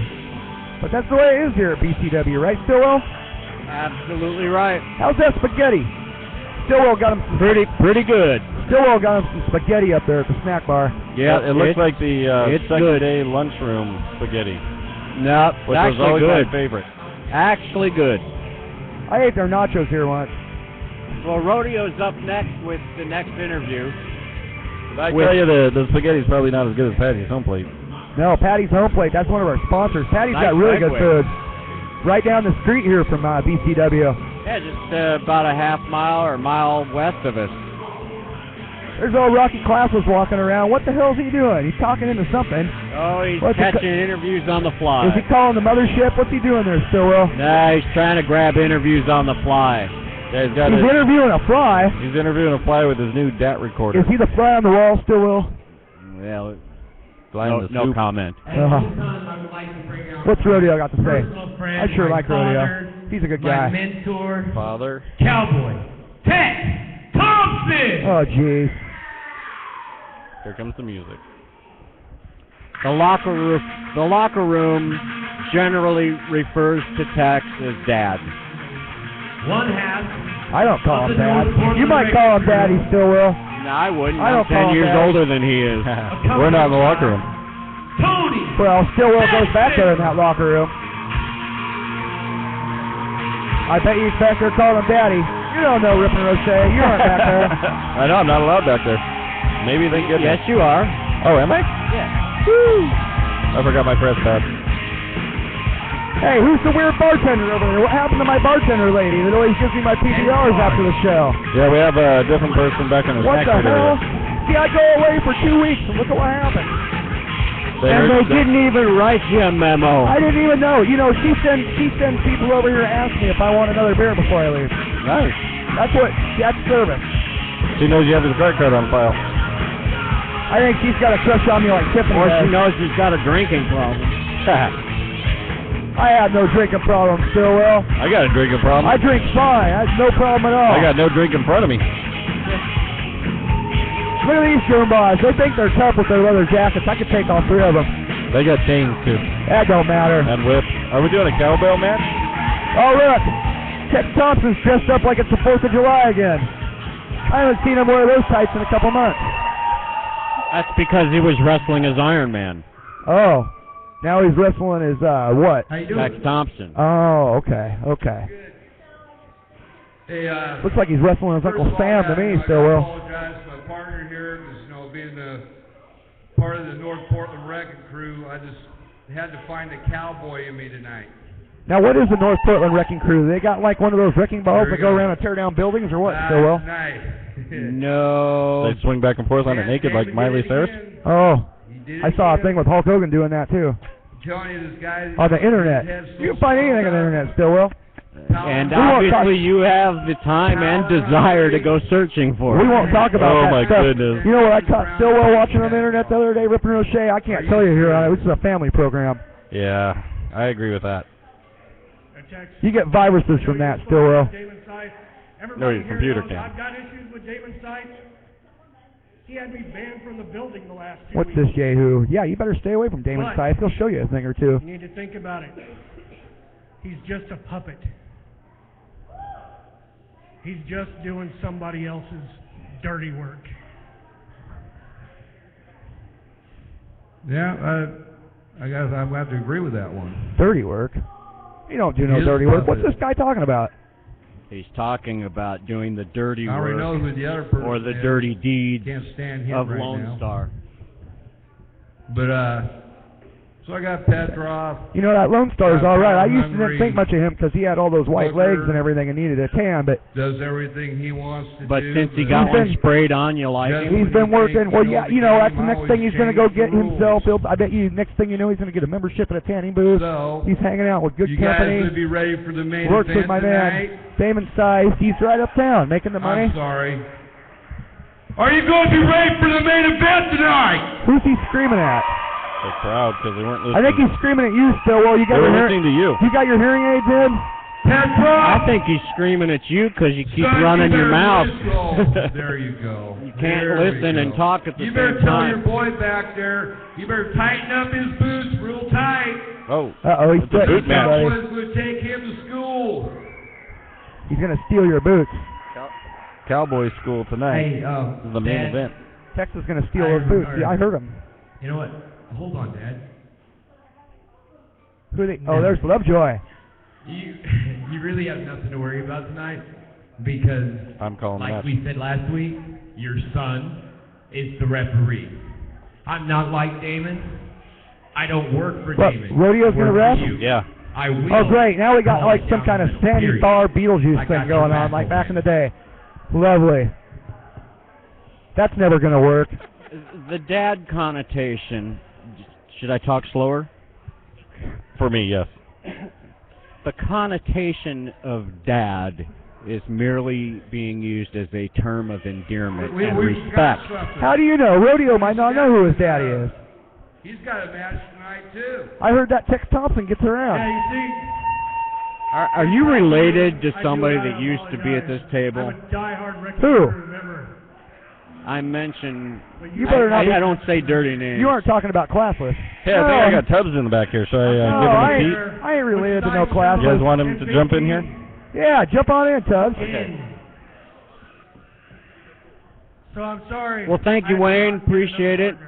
But that's the way it is here at BCW, right, Stillwell? Absolutely right. How's that spaghetti? Stillwell got him some Pretty good. Stillwell got him some spaghetti up there at the snack bar. Yeah, it looks like the it's second good. day lunchroom spaghetti, No, which was actually always good. my favorite. Actually good. I ate their nachos here once. Well, Rodeo's up next with the next interview. I tell you, the spaghetti's probably not as good as Patty's home plate. No, Patty's Home Plate. That's one of our sponsors. Patty's Nice got really segue. good food. Right down the street here from BCW. Yeah, just about a half mile or mile west of us. There's old Rocky Clausel's walking around. What the hell's he doing? He's talking into something. Oh, he's What's he catching interviews on the fly. Is he calling the mothership? What's he doing there, Stillwell? Nah, he's trying to grab interviews on the fly. Yeah, He's interviewing a fly. He's interviewing a fly with his new DAT recorder. Is he the fly on the wall, Stillwell? Yeah, no comment. At this time, I would like to bring out What's Rodeo got to say? personal friend, I sure my like Rodeo. father, He's a good my guy. mentor, Father. Cowboy Tex Thompson. Oh, jeez. Here comes the music. The locker room generally refers to Tex as Dad. One half. I don't call him Dad. You might call him Daddy, Stillwell. No, I wouldn't. I don't I'm 10 call him years Dad. older than he is. We're not in the locker room. Tony. Well, Stillwell goes back there in that locker room. I bet he's back there calling him Daddy. You don't know Rip and Roche. You aren't back there. I know, I'm not allowed back there. Maybe they get Yes, you are. Oh, am I? Yeah. Woo. I forgot my press pass. Hey, who's the weird bartender over there? What happened to my bartender lady that always gives me my PBRs after the show? Yeah, we have a different person back in the What snack the food hell? area. See, I go away for 2 weeks, and look at what happened. And they didn't even write you a memo. I didn't even know. You know, she sends people over here to ask me if I want another beer before I leave. Nice. That's service. She knows you have his credit card on file. I think she's got a crush on me like Tiffany Or she does. knows he's got a drinking problem. I have no drinking problem, Stillwell. I got a drinking problem. I drink fine. That's no problem at all. I got no drink in front of me. Look at these Goombas. They think they're tough with their leather jackets. I could take all 3 of them. They got chains too. That don't matter. And whip. Are we doing a cowbell match? Oh, look. Tex Thompson's dressed up like it's the 4th of July again. I haven't seen him wear those tights in a couple months. That's because he was wrestling as Iron Man. Oh. Now he's wrestling as, what? How you doing? Tex Thompson. Oh, okay. Hey, Looks like he's wrestling as Uncle first of all, Sam to me, I Stillwell. apologize to my partner here, because, being part of the North Portland Wrecking Crew, I just had to find a cowboy in me tonight. Now, what is the North Portland Wrecking Crew? They got like one of those wrecking balls There that you go go. around and tear down buildings, or what, Last Stillwell? night. No. They swing back and forth on it naked like Miley Cyrus? Oh, He did I it saw a again. thing with Hulk Hogan doing that, too. I'm telling you, this guy... On the internet. You can find anything on the internet, Stillwell. And We won't talk- obviously you have the time and desire to go searching for We it. won't talk about Oh, that my stuff. goodness. You know what I caught Stillwell watching on the internet the other day, Rip and Roche? I can't tell you here. This is a family program. Yeah, I agree with that. You get viruses from that, Stillwell. No, your computer can. I've got issues with Damon Sykes. He had me banned from the building the last 2 What's weeks. this, Yahoo? Yeah, you better stay away from Damon What? Sykes. He'll show you a thing or two. You need to think about it. He's just a puppet. He's just doing somebody else's dirty work. Yeah, I guess I have to agree with that one. Dirty work? You don't do no He is dirty a work. What's puppet. this guy talking about? He's talking about doing the dirty I already know work who the other person or the is. dirty deeds Can't stand him of right Lone now. Star. But, so I got Petrov. You know, that Lone Star's Yeah, all right. I I'm used to hungry. didn't think much of him because he had all those white Booker. legs and everything and needed a tan, but Does everything he wants to But do. since he but- got He's one been- sprayed on, you like Just- him? he's been working. Well, yeah, you know, that's the next thing he's going to go get Change the himself. rules. I bet you next thing you know he's going to get a membership at a tanning booth. So, He's hanging out with good you guys company. would be ready for the main Works event with my tonight? man Damon Sykes. He's right uptown making the money. I'm sorry. Are you going to be ready for the main event tonight? Who's he screaming at? The crowd, because they weren't listening. I think he's screaming at you, Stillwell. You They got were your listening to you. you got your hearing aids in? Petrov! I think he's screaming at you because you keep Son, running you your better mouth. listen. There you go. You can't There we listen and go. talk at the You same better tell time. your boy back there, he better tighten up his boots real tight. Oh, Uh-oh, he's It's a threatening boot match. That's somebody. what it's going to take him to school. He's going to steal your boots. Cowboy school tonight. Hey, This is the main Dad, event. Texas is going to steal I those boots. heard- Yeah, I heard him. You know what? Hold on, Dad. Who are they? Oh, there's Lovejoy. You really have nothing to worry about tonight because, I'm calling like that. we said last week, your son is the referee. I'm not like Damon. I don't work for What, Damon. Rodeo's I gonna work ref? for you. Yeah. I will. Oh, great. Now we got call like it some down kind of the middle, Sandy period. Bar Beetlejuice I thing got your going on, back, like old back in the man. day. Lovely. That's never going to work. The dad connotation. Should I talk slower? For me, yes. The connotation of dad is merely being used as a term of endearment and respect. How do you know? Rodeo might not know who his daddy is. He's got a match tonight, too. I heard that Tex Thompson gets around. Yeah, you see, Are you related to I do somebody not that used to be at this table? I'm a diehard Ricky Who? Porter member. I mentioned. You better not be- I don't say dirty names. You aren't talking about classless. Hey, I think I got Tubbs in the back here. Should I No, give him a I seat? ain't related to no You guys classless. want him to jump in here? Yeah, jump on in, Tubbs. Okay. So I'm sorry. Well, thank you, I Wayne. brought you Appreciate another it. partner.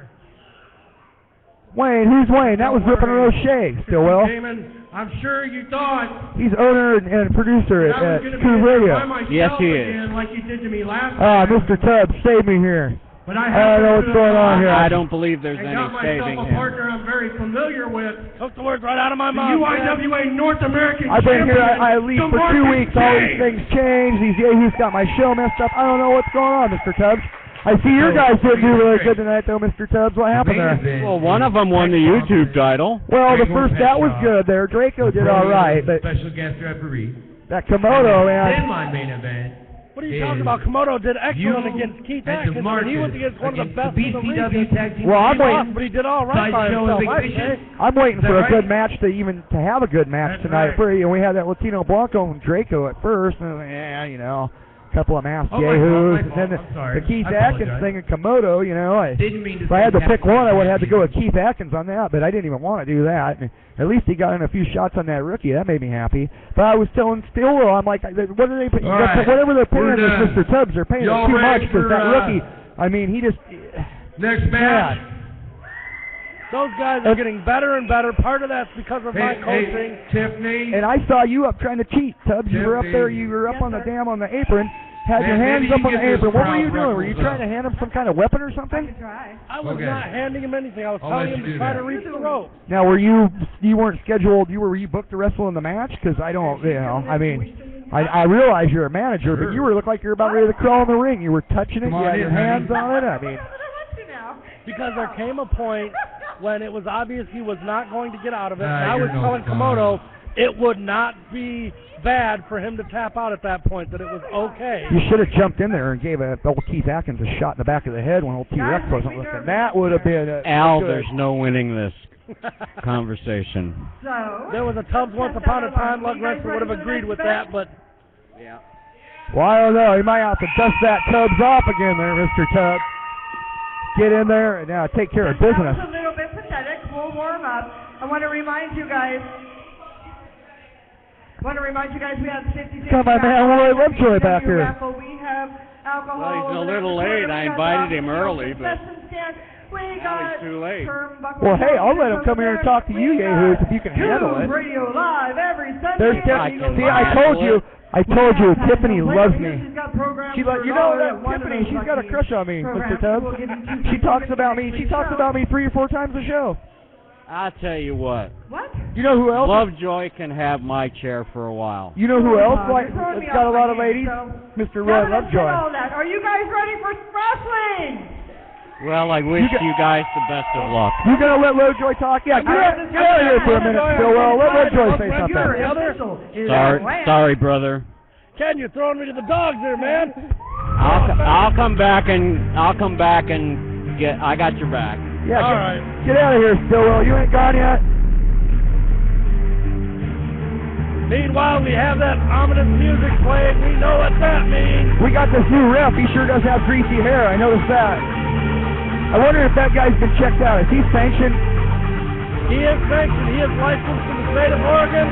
Wayne, who's Wayne? That was Don't Rippin' worry. O'Shea, Stillwell. Damon, I'm sure you thought He's owner and producer that I at was going to be KouvRadio. by myself Yes, he is. again like you did to me last Ah, time. Mr. Tubbs, save me here. But I I don't know what's going on here. I don't believe there's and any got myself saving a him. partner I'm very familiar with. Took the words right out of my The mouth. UIWA North American I've been here, champion, I leave for 2 DeMarcus weeks. All these James. things change. These yahoos got my show messed up. I don't know what's going on, Mr. Tubbs. I see your guys didn't do really good tonight, though, Mr. Tubbs. What happened there? Well, one of them won the YouTube title. Well, the Draco first, that was Petshop. good there. Draco did all right, but Special guest referee. that Komodo, Then man. my main event. What are you talking about? Komodo did excellent against Keith Atkins, and he was against one of the best in the BCW region. Tag Team Well, I'm He waiting. lost, but he did all right by Sideshow himself, and I'd Big say. Fish. I'm waiting Is for that a good right? match to have a good match That's tonight. right. Pretty, and we had that Latino Blanco and Draco at first, and a couple of masked Oh, my yahoos, fault, and then I'm sorry. the Keith I Atkins apologize. thing and Komodo. Didn't mean to If I had to say pick one, I would have to go with Keith. Keith Atkins on that, but I didn't even want to do that. And at least he got in a few shots on that rookie. That made me happy. But I was telling Stillwell, I'm like, what are they? All right. Whatever they're paying We're this done. Mr. Tubbs, they're paying Y'all him too ready much because for, that rookie. I mean, he just. Next match. Those guys are getting better and better. Part of that's because of my coaching. Hey, Tiffany. And I saw you up trying to cheat, Tubbs. You were up there. Tiffany. You were up on the on the apron. Had your Man, hands maybe up you on the get this apron. What were crowd you doing? Were you ruffles trying to hand him some kind of weapon or something? I was Okay. not handing him anything. I was I'll telling let him you to do try that. to reach the rope. Now, you weren't scheduled? Were you booked to wrestle in the match? Because I don't, I mean, I realize you're a manager, but you looked like you were about ready to crawl in the ring. You were touching it. Come You on had in, your hands honey. on it. I mean, Because there came a point when it was obvious he was not going to get out of it. Ah, And I you're was no telling fun. Komodo it would not be bad for him to tap out at that point, that it was okay. you should have jumped in there and gave old Keith Atkins a shot in the back of the head when old T-Rex wasn't looking. That would have been Al, good. there's no winning this conversation. There was a Tubbs once upon a time, Lug Wrestler would have agreed with that, but Well, I don't know. He might have to dust that Tubbs off again there, Mr. Tubbs. Get in there and now take care of business. That was a little bit pathetic. We'll warm up. I want to remind you guys. We have 50 Got my man Roy Lovejoy back here. We have alcohol. Well, he's a over there little in the corner. late. I We got invited the him early, but concession stand. We now got he's too late. turnbuckle Well, hey, I'll over let him come here and talk to you, We yahoos, got if you can handle it. KouvRadio live every Sunday. There's see, I told you, Tiffany loves me. She like, Tiffany, she's got a crush on me, Mr. Tubbs. She talks about me 3 or 4 times a show. I'll tell you what. What? You know who else? Lovejoy can have my chair for a while. You know who else? You're throwing me It's got a off lot my of game, ladies. so- Mr. Now Roy that I've said all Lovejoy. that, are you guys ready for wrestling? Well, I wish you guys the best of luck. You gonna let Lovejoy talk? Yeah, get out of here for a minute, Stillwell. Let Lovejoy say something. Sorry, brother. Ken, you're throwing me to the dogs there, man. I'll come back and get. I got your back. Yeah, All right. get out of here, Stillwell. You ain't gone yet. Meanwhile, we have that ominous music playing. We know what that means. We got this new ref. He sure does have greasy hair. I noticed that. I wonder if that guy's been checked out. Is he sanctioned? He is sanctioned. He is licensed in the state of Oregon.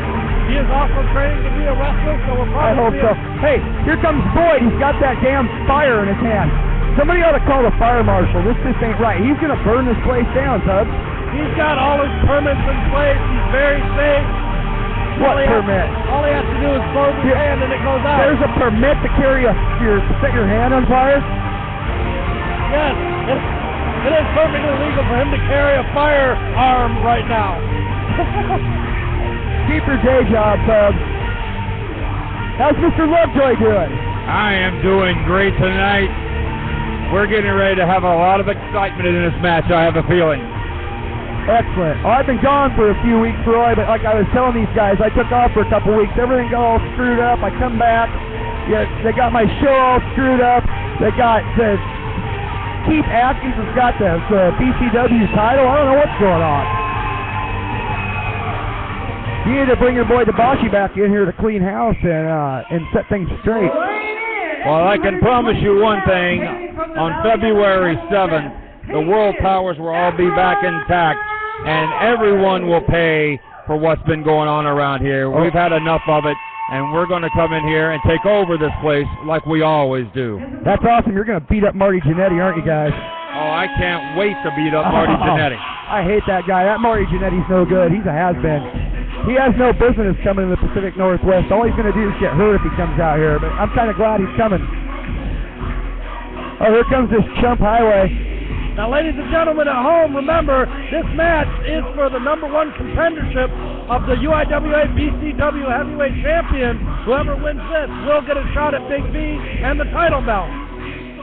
He is also trained to be a wrestler, so we'll I probably hope so. Hey, here comes Boyd. He's got that damn fire in his hand. Somebody ought to call the fire marshal. This just ain't right. He's going to burn this place down, Tubbs. He's got all his permits in place. He's very safe. What permit? All he has to do is close his hand and it goes out. There's a permit to carry to set your hand on fire? Yes, it is perfectly legal for him to carry a firearm right now. Keep your day job, Tubbs. How's Mr. Lovejoy doing? I am doing great tonight. We're getting ready to have a lot of excitement in this match, I have a feeling. Excellent. Well, I've been gone for a few weeks, Roy, but like I was telling these guys, I took off for a couple weeks. Everything got all screwed up. I come back. Yeah, they got my show all screwed up. They got Keith Atkins has got the BCW title. I don't know what's going on. You need to bring your boy Debashi back in here to clean house and set things straight. Well, I can promise you one thing. On February 7th, the World Powers will all be back intact, and everyone will pay for what's been going on around here. We've had enough of it, and we're going to come in here and take over this place like we always do. That's awesome. You're going to beat up Marty Jannetty, aren't you guys? Oh, I can't wait to beat up Marty Jannetty. I hate that guy. That Marty Jannetty's no good. He's a has-been. He has no business coming to the Pacific Northwest. All he's going to do is get hurt if he comes out here, but I'm kind of glad he's coming. Oh, here comes this chump highway. Now, ladies and gentlemen at home, remember, this match is for the #1 contendership of the UIWA BCW Heavyweight Champion. Whoever wins this will get a shot at Big B and the title belt.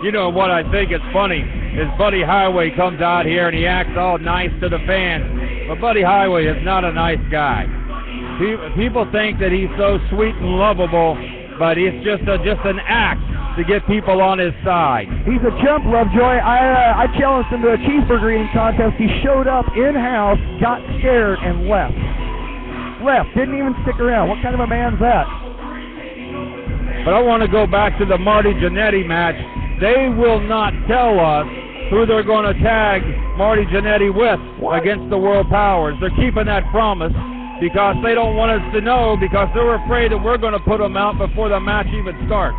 You know what I think is funny is Buddy Highway comes out here and he acts all nice to the fans. But Buddy Highway is not a nice guy. People think that he's so sweet and lovable, but it's just an act to get people on his side. He's a chump, Lovejoy. I challenged him to a cheeseburger eating contest. He showed up in-house, got scared, and left. Didn't even stick around. What kind of a man's that? But I want to go back to the Marty Jannetty match. They will not tell us who they're going to tag Marty Jannetty with against the World Powers. They're keeping that promise because they don't want us to know, because they're afraid that we're going to put them out before the match even starts.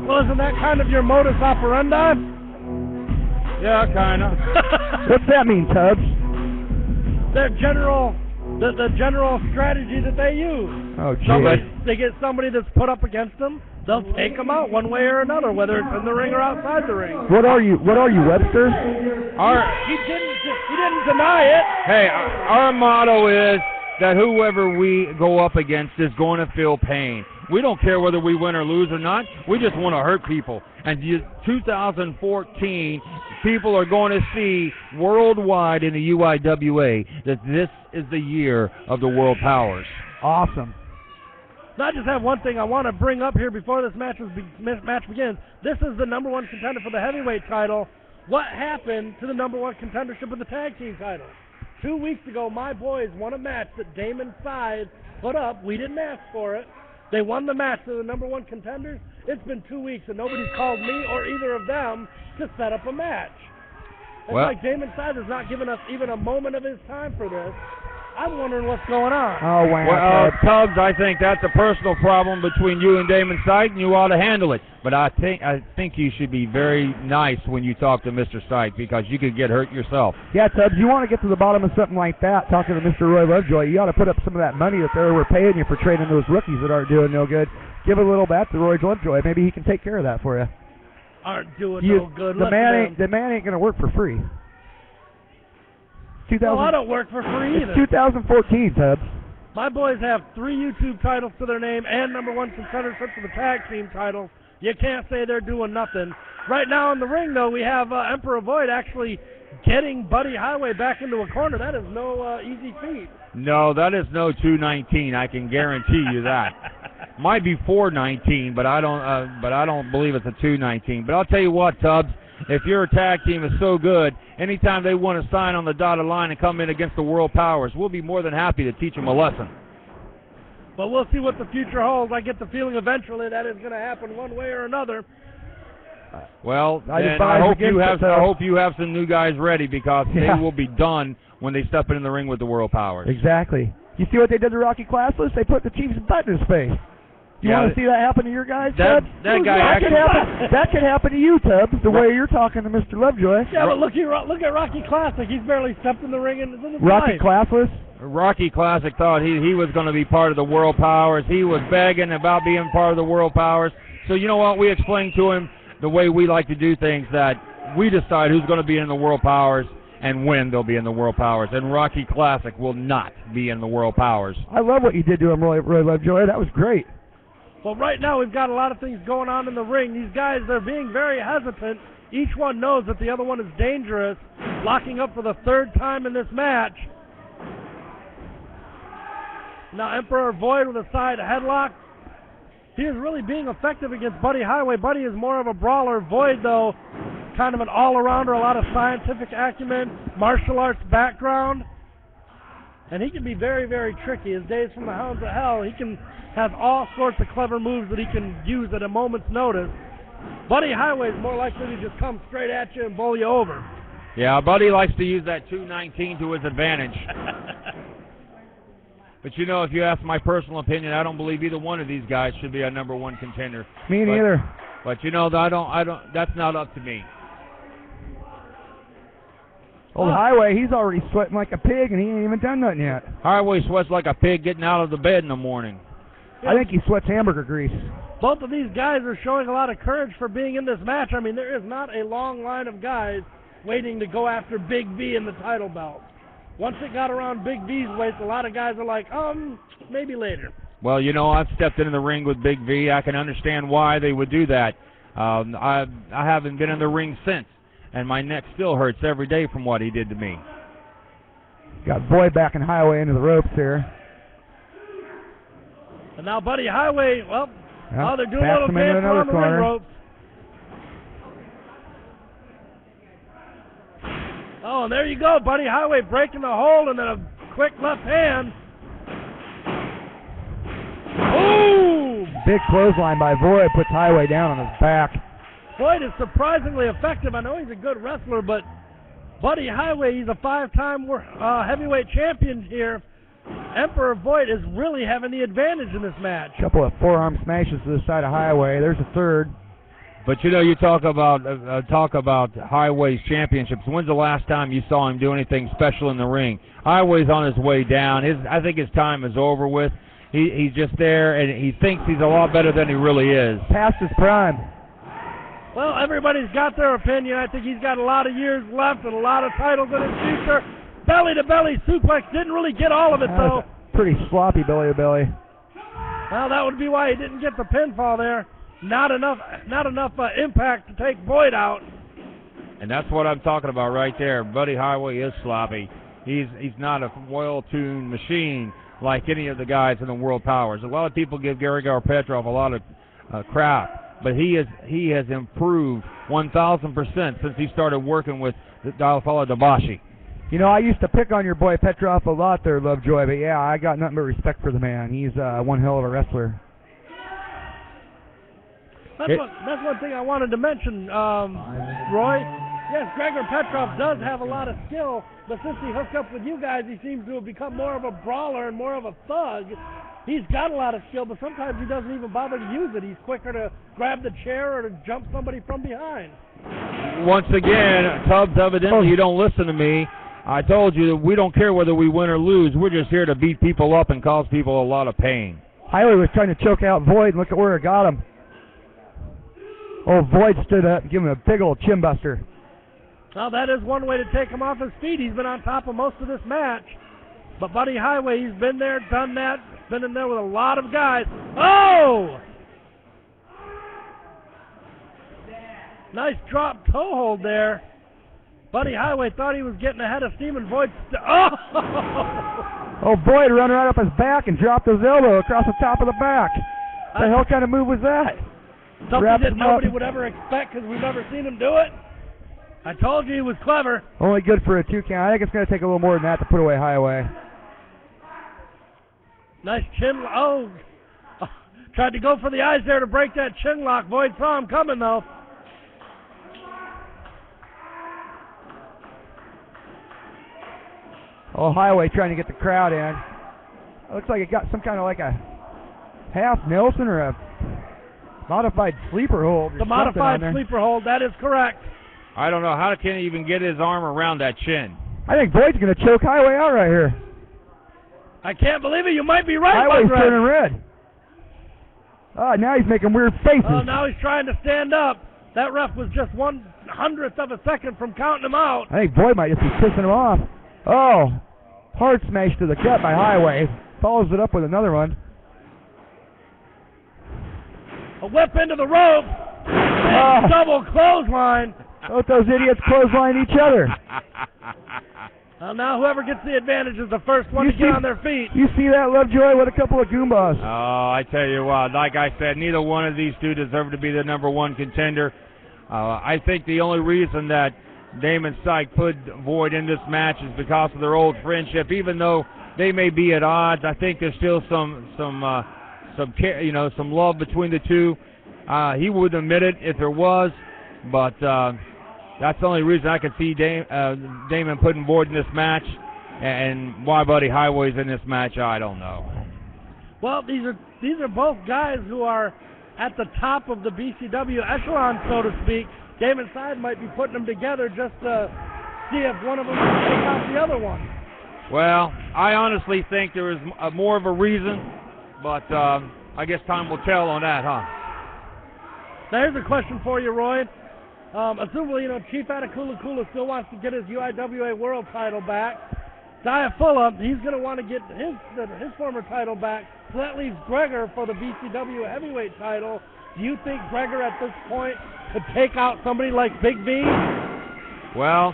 Well, isn't that kind of your modus operandi? Yeah, kind of. What's that mean, Tubbs? The general strategy that they use. Oh, gee. They get somebody that's put up against them. They'll take them out one way or another, whether it's in the ring or outside the ring. What are you, Webster? He didn't deny it. Hey, our motto is that whoever we go up against is going to feel pain. We don't care whether we win or lose or not. We just want to hurt people. And 2014, people are going to see worldwide in the UIWA that this is the year of the World Powers. Awesome. I just have one thing I want to bring up here before this match begins. This is the #1 contender for the heavyweight title. What happened to the #1 contendership of the tag team title? 2 weeks ago, my boys won a match that Damon Side put up. We didn't ask for it. They won the match to the #1 contenders. It's been 2 weeks, and nobody's called me or either of them to set up a match. It's like Damon Side has not given us even a moment of his time for this. I'm wondering what's going on. Oh, wow. Well, Tubbs, I think that's a personal problem between you and Damon Sight, and you ought to handle it. But I think you should be very nice when you talk to Mr. Sight, because you could get hurt yourself. Yeah, Tubbs, you want to get to the bottom of something like that, talking to Mr. Roy Lovejoy, you ought to put up some of that money that they were paying you for training those rookies that aren't doing no good. Give a little back to Roy Lovejoy. Maybe he can take care of that for you. Aren't doing no good. The man ain't going to work for free. Well, I don't work for free either. It's 2014, Tubbs. My boys have 3 YouTube titles to their name and #1 contendership for the tag team titles. You can't say they're doing nothing. Right now in the ring, though, we have Emperor Void actually getting Buddy Highway back into a corner. That is no easy feat. No, that is no 219. I can guarantee you that. Might be 419, but I don't believe it's a 219. But I'll tell you what, Tubbs. If your tag team is so good, anytime they want to sign on the dotted line and come in against the World Powers, we'll be more than happy to teach them a lesson. But we'll see what the future holds. I get the feeling eventually that is going to happen one way or another. Well, I hope you have some new guys ready, because they will be done when they step in the ring with the World Powers. Exactly. You see what they did to Rocky Classless? They put the Chief's butt in his face. You want to see that happen to your guys, Tubbs? That could happen to you, Tubbs, the way you're talking to Mr. Lovejoy. Yeah, but look at Rocky Classic. He's barely stepped in the ring in his Rocky life. Classless? Rocky Classic thought he was going to be part of the World Powers. He was begging about being part of the World Powers. So you know what? We explained to him the way we like to do things, that we decide who's going to be in the World Powers and when they'll be in the World Powers. And Rocky Classic will not be in the World Powers. I love what you did to him, Roy Lovejoy. That was great. Well, right now we've got a lot of things going on in the ring. These guys, they're being very hesitant. Each one knows that the other one is dangerous, locking up for the third time in this match. Now Emperor Void with a side headlock. He is really being effective against Buddy Highway. Buddy is more of a brawler. Void, though, kind of an all-arounder, a lot of scientific acumen, martial arts background. And he can be very, very tricky. His days from the Hounds of Hell, he can have all sorts of clever moves that he can use at a moment's notice. Buddy Highway is more likely to just come straight at you and bowl you over. Yeah, Buddy likes to use that 219 to his advantage. But you know, if you ask my personal opinion, I don't believe either one of these guys should be a number one contender. Me neither. But you know, I don't. That's not up to me. Old Highway, he's already sweating like a pig, and he ain't even done nothing yet. Highway sweats like a pig getting out of the bed in the morning. I think he sweats hamburger grease. Both of these guys are showing a lot of courage for being in this match. I mean, there is not a long line of guys waiting to go after Big V in the title belt. Once it got around Big V's waist, a lot of guys are like, maybe later. Well, you know, I've stepped into the ring with Big V. I can understand why they would do that. I haven't been in the ring since, and my neck still hurts every day from what he did to me. Got Boyd back in Highway into the ropes here. And now Buddy Highway, they're doing a little dance on the ring ropes. Oh, and there you go, Buddy Highway breaking the hold, and then a quick left hand. Boom! Big clothesline by Void puts Highway down on his back. Void is surprisingly effective. I know he's a good wrestler, but Buddy Highway, he's a 5-time heavyweight champion here. Emperor Void is really having the advantage in this match. Couple of forearm smashes to the side of Highway. There's a third. But you know, you talk about Highway's championships. When's the last time you saw him do anything special in the ring? Highway's on his way down. I think his time is over with. He's just there, and he thinks he's a lot better than he really is. Past his prime. Well, everybody's got their opinion. I think he's got a lot of years left and a lot of titles in his future. Belly-to-belly suplex didn't really get all of it, though. Pretty sloppy belly-to-belly. Well, that would be why he didn't get the pinfall there. Not enough impact to take Boyd out. And that's what I'm talking about right there. Buddy Highway is sloppy. He's not a well-tuned machine like any of the guys in the World Powers. A lot of people give Gary Garpetrov a lot of crap, but he has improved 1,000% since he started working with Dialfala Dabashi. You know, I used to pick on your boy Petrov a lot there, Lovejoy, but yeah, I got nothing but respect for the man. He's one hell of a wrestler. That's one thing I wanted to mention, Roy. Yes, Gregor Petrov does have a lot of skill, but since he hooked up with you guys, he seems to have become more of a brawler and more of a thug. He's got a lot of skill, but sometimes he doesn't even bother to use it. He's quicker to grab the chair or to jump somebody from behind. Once again, Tubbs, evidently you don't listen to me. I told you that we don't care whether we win or lose. We're just here to beat people up and cause people a lot of pain. Highway was trying to choke out Void, and look at where it got him. Oh, Void stood up and gave him a big old chin buster. Well, that is one way to take him off his feet. He's been on top of most of this match. But Buddy Highway, he's been there, done that, been in there with a lot of guys. Oh! Nice drop toe hold there. Buddy Highway thought he was getting ahead of steam, and Void... Oh, Void ran right up his back and dropped his elbow across the top of the back. What the hell kind of move was that? Something that nobody would ever expect because we've never seen him do it. I told you he was clever. Only good for a 2 count. I think it's going to take a little more than that to put away Highway. Nice chin. Oh. Tried to go for the eyes there to break that chin lock. Void saw him coming, though. Oh, Highway trying to get the crowd in. It looks like it got some kind of like a half Nelson or a modified sleeper hold. The modified sleeper hold, that is correct. I don't know. How can he even get his arm around that chin? I think Void's going to choke Highway out right here. I can't believe it. You might be right, Highway's Bug turning Red. red. Now he's making weird faces. Oh, now he's trying to stand up. That ref was just 1/100th of a second from counting him out. I think Boyd might just be pissing him off. Oh, hard smash to the gut by Highway. Follows it up with another one. A whip into the rope. And double clothesline. Both those idiots clothesline each other. Well, now whoever gets the advantage is the first one to get on their feet. You see that, Lovejoy? What a couple of Goombas. Oh, I tell you what, like I said, neither one of these two deserve to be the number one contender. I think the only reason that Damon Syke put Void in this match is because of their old friendship. Even though they may be at odds, I think there's still some love between the two. He wouldn't admit it if there was, but that's the only reason I can see Damon putting Void in this match. And why Buddy Highway's in this match, I don't know. Well, these are both guys who are at the top of the BCW echelon, so to speak. Damon Syke might be putting them together just to see if one of them can take out the other one. Well, I honestly think there is more of a reason, but I guess time will tell on that, huh? Now, here's a question for you, Roy. Assuming, Chief Atakula still wants to get his UIWA World title back. Diafula, he's going to want to get his former title back. So that leaves Gregor for the BCW heavyweight title. Do you think Gregor at this point could take out somebody like Big V? Well,